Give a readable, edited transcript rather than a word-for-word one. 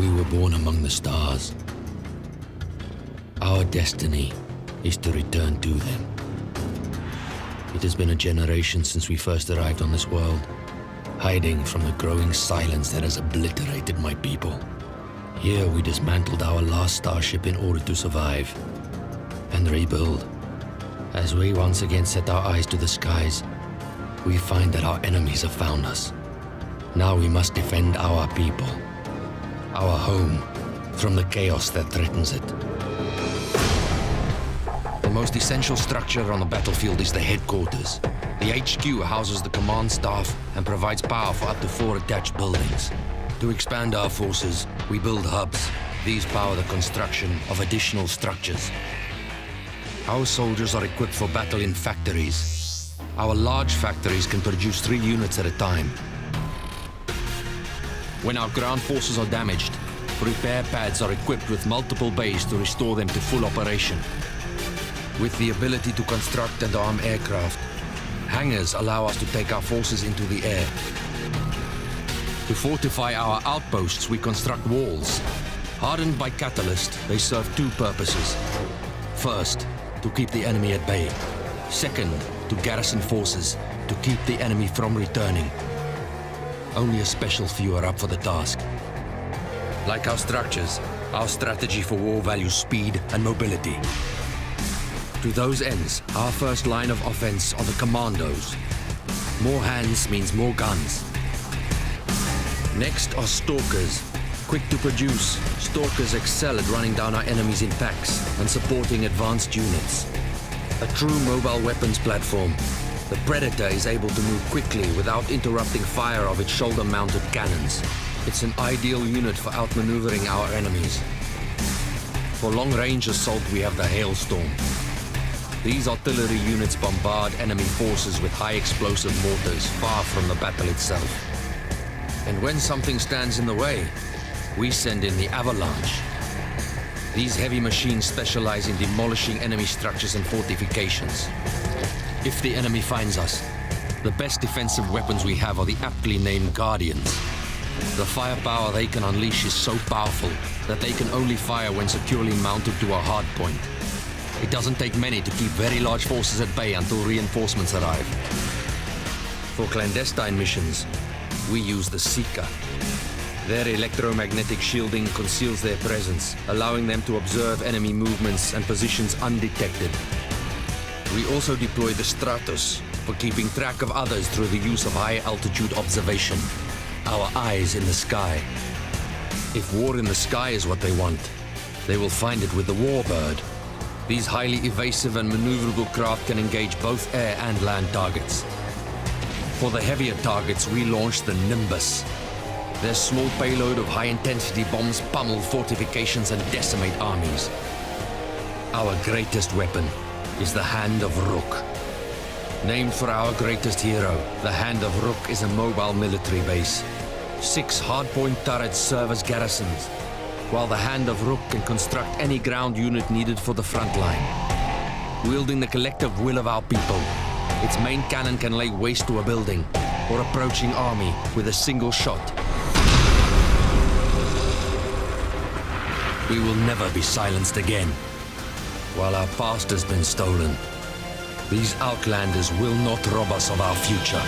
We were born among the stars. Our destiny is to return to them. It has been a generation since we first arrived on this world, hiding from the growing silence that has obliterated my people. Here we dismantled our last starship in order to survive and rebuild. As we once again set our eyes to the skies, we find that our enemies have found us. Now we must defend our people, our home, from the chaos that threatens it. The most essential structure on the battlefield is the headquarters. The HQ houses the command staff and provides power for up to 4 attached buildings. To expand our forces, we build hubs. These power the construction of additional structures. Our soldiers are equipped for battle in factories. Our large factories can produce 3 units at a time. When our ground forces are damaged, repair pads are equipped with multiple bays to restore them to full operation. With the ability to construct and arm aircraft, hangars allow us to take our forces into the air. To fortify our outposts, we construct walls. Hardened by catalyst, they serve 2 purposes. First, to keep the enemy at bay. Second, to garrison forces, to keep the enemy from returning. Only a special few are up for the task. Like our structures, our strategy for war values speed and mobility. To those ends, our first line of offense are the commandos. More hands means more guns. Next are stalkers. Quick to produce, stalkers excel at running down our enemies in packs and supporting advanced units. A true mobile weapons platform, the Predator is able to move quickly without interrupting fire of its shoulder-mounted cannons. It's an ideal unit for outmaneuvering our enemies. For long-range assault, we have the Hailstorm. These artillery units bombard enemy forces with high-explosive mortars far from the battle itself. And when something stands in the way, we send in the Avalanche. These heavy machines specialize in demolishing enemy structures and fortifications. If the enemy finds us, the best defensive weapons we have are the aptly named Guardians. The firepower they can unleash is so powerful that they can only fire when securely mounted to a hard point. It doesn't take many to keep very large forces at bay until reinforcements arrive. For clandestine missions, we use the Seeker. Their electromagnetic shielding conceals their presence, allowing them to observe enemy movements and positions undetected. We also deploy the Stratos for keeping track of others through the use of high-altitude observation. Our eyes in the sky. If war in the sky is what they want, they will find it with the Warbird. These highly evasive and maneuverable craft can engage both air and land targets. For the heavier targets, we launch the Nimbus. Their small payload of high-intensity bombs pummel fortifications and decimate armies. Our greatest weapon is the Hand of Rook. Named for our greatest hero, the Hand of Rook is a mobile military base. 6 hardpoint turrets serve as garrisons, while the Hand of Rook can construct any ground unit needed for the front line. Wielding the collective will of our people, its main cannon can lay waste to a building or approaching army with a single shot. We will never be silenced again. While our past has been stolen, these Outlanders will not rob us of our future.